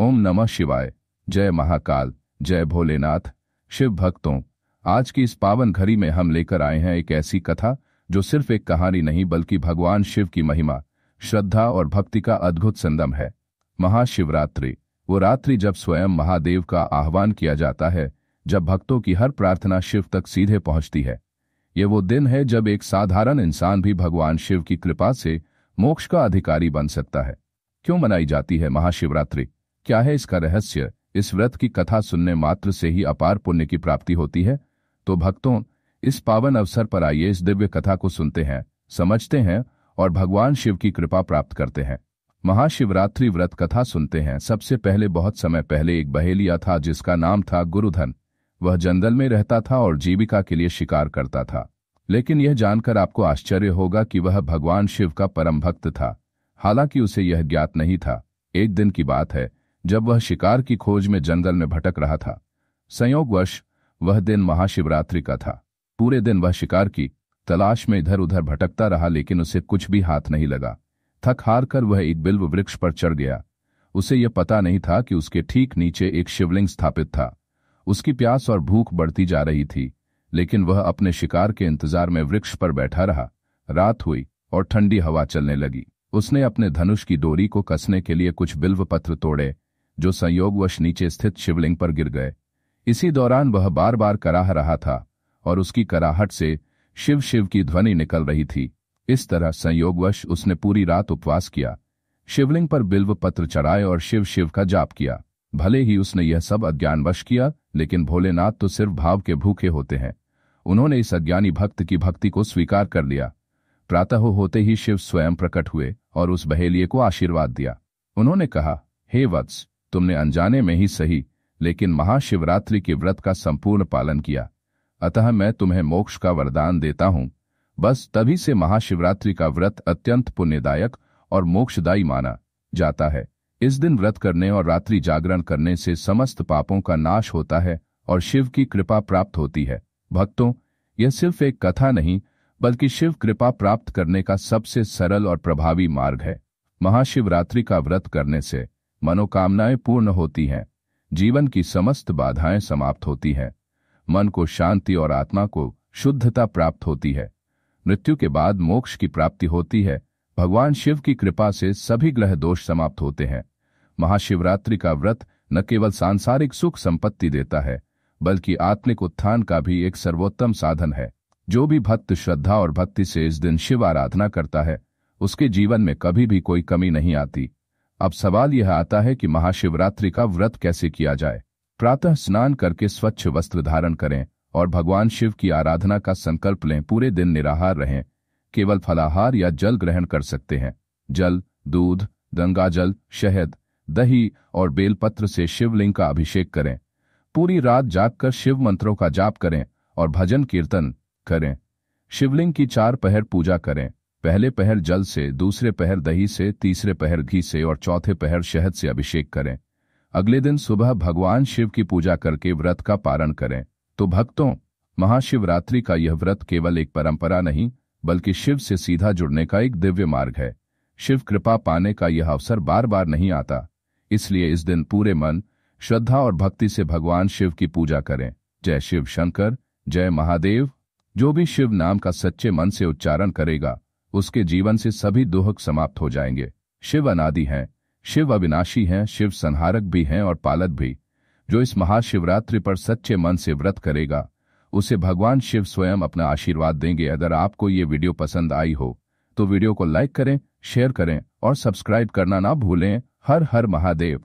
ओम नमः शिवाय। जय महाकाल, जय भोलेनाथ। शिव भक्तों, आज की इस पावन घड़ी में हम लेकर आए हैं एक ऐसी कथा जो सिर्फ एक कहानी नहीं बल्कि भगवान शिव की महिमा, श्रद्धा और भक्ति का अद्भुत संगम है। महाशिवरात्रि, वो रात्रि जब स्वयं महादेव का आह्वान किया जाता है, जब भक्तों की हर प्रार्थना शिव तक सीधे पहुंचती है। ये वो दिन है जब एक साधारण इंसान भी भगवान शिव की कृपा से मोक्ष का अधिकारी बन सकता है। क्यों मनाई जाती है महाशिवरात्रि? क्या है इसका रहस्य? इस व्रत की कथा सुनने मात्र से ही अपार पुण्य की प्राप्ति होती है? तो भक्तों, इस पावन अवसर पर आइए इस दिव्य कथा को सुनते हैं, समझते हैं और भगवान शिव की कृपा प्राप्त करते हैं। महाशिवरात्रि व्रत कथा सुनते हैं। सबसे पहले बहुत समय पहले एक बहेलिया था जिसका नाम था गुरुधन। वह जंगल में रहता था और जीविका के लिए शिकार करता था। लेकिन यह जानकर आपको आश्चर्य होगा कि वह भगवान शिव का परम भक्त था। हालांकि उसे यह ज्ञात नहीं था। एक दिन की बात है जब वह शिकार की खोज में जंगल में भटक रहा था। संयोगवश वह दिन महाशिवरात्रि का था। पूरे दिन वह शिकार की तलाश में इधर उधर भटकता रहा, लेकिन उसे कुछ भी हाथ नहीं लगा। थक हार कर वह एक बिल्व वृक्ष पर चढ़ गया। उसे यह पता नहीं था कि उसके ठीक नीचे एक शिवलिंग स्थापित था। उसकी प्यास और भूख बढ़ती जा रही थी, लेकिन वह अपने शिकार के इंतजार में वृक्ष पर बैठा रहा। रात हुई और ठंडी हवा चलने लगी। उसने अपने धनुष की डोरी को कसने के लिए कुछ बिल्व पत्र तोड़े जो संयोगवश नीचे स्थित शिवलिंग पर गिर गए। इसी दौरान वह बार बार कराह रहा था और उसकी कराहट से शिव शिव की ध्वनि निकल रही थी। इस तरह संयोगवश उसने पूरी रात उपवास किया, शिवलिंग पर बिल्व पत्र चढ़ाए और शिव शिव का जाप किया। भले ही उसने यह सब अज्ञानवश किया, लेकिन भोलेनाथ तो सिर्फ भाव के भूखे होते हैं। उन्होंने इस अज्ञानी भक्त की भक्ति को स्वीकार कर लिया। प्रातः होते ही शिव स्वयं प्रकट हुए और उस बहेलिये को आशीर्वाद दिया। उन्होंने कहा, हे वत्स, तुमने अनजाने में ही सही लेकिन महाशिवरात्रि के व्रत का संपूर्ण पालन किया, अतः मैं तुम्हें मोक्ष का वरदान देता हूं। बस तभी से महाशिवरात्रि का व्रत अत्यंत पुण्यदायक और मोक्षदायी माना जाता है। इस दिन व्रत करने और रात्रि जागरण करने से समस्त पापों का नाश होता है और शिव की कृपा प्राप्त होती है। भक्तों, यह सिर्फ एक कथा नहीं बल्कि शिव कृपा प्राप्त करने का सबसे सरल और प्रभावी मार्ग है। महाशिवरात्रि का व्रत करने से मनोकामनाएं पूर्ण होती हैं, जीवन की समस्त बाधाएं समाप्त होती हैं, मन को शांति और आत्मा को शुद्धता प्राप्त होती है। मृत्यु के बाद मोक्ष की प्राप्ति होती है। भगवान शिव की कृपा से सभी ग्रह दोष समाप्त होते हैं। महाशिवरात्रि का व्रत न केवल सांसारिक सुख संपत्ति देता है बल्कि आत्मिक उत्थान का भी एक सर्वोत्तम साधन है। जो भी भक्त श्रद्धा और भक्ति से इस दिन शिव आराधना करता है, उसके जीवन में कभी भी कोई कमी नहीं आती। अब सवाल यह आता है कि महाशिवरात्रि का व्रत कैसे किया जाए। प्रातः स्नान करके स्वच्छ वस्त्र धारण करें और भगवान शिव की आराधना का संकल्प लें। पूरे दिन निराहार रहें, केवल फलाहार या जल ग्रहण कर सकते हैं। जल, दूध, गंगाजल, शहद, दही और बेलपत्र से शिवलिंग का अभिषेक करें। पूरी रात जागकर शिव मंत्रों का जाप करें और भजन कीर्तन करें। शिवलिंग की 4 पहर पूजा करें। पहले पहर जल से, दूसरे पहर दही से, तीसरे पहर घी से और चौथे पहर शहद से अभिषेक करें। अगले दिन सुबह भगवान शिव की पूजा करके व्रत का पारण करें। तो भक्तों, महाशिवरात्रि का यह व्रत केवल एक परंपरा नहीं बल्कि शिव से सीधा जुड़ने का एक दिव्य मार्ग है। शिव कृपा पाने का यह अवसर बार बार नहीं आता, इसलिए इस दिन पूरे मन, श्रद्धा और भक्ति से भगवान शिव की पूजा करें। जय शिव शंकर, जय महादेव। जो भी शिव नाम का सच्चे मन से उच्चारण करेगा, उसके जीवन से सभी दुख समाप्त हो जाएंगे। शिव अनादि हैं, शिव अविनाशी हैं, शिव संहारक भी हैं और पालक भी। जो इस महाशिवरात्रि पर सच्चे मन से व्रत करेगा, उसे भगवान शिव स्वयं अपना आशीर्वाद देंगे। अगर आपको ये वीडियो पसंद आई हो तो वीडियो को लाइक करें, शेयर करें और सब्सक्राइब करना ना भूलें। हर हर महादेव।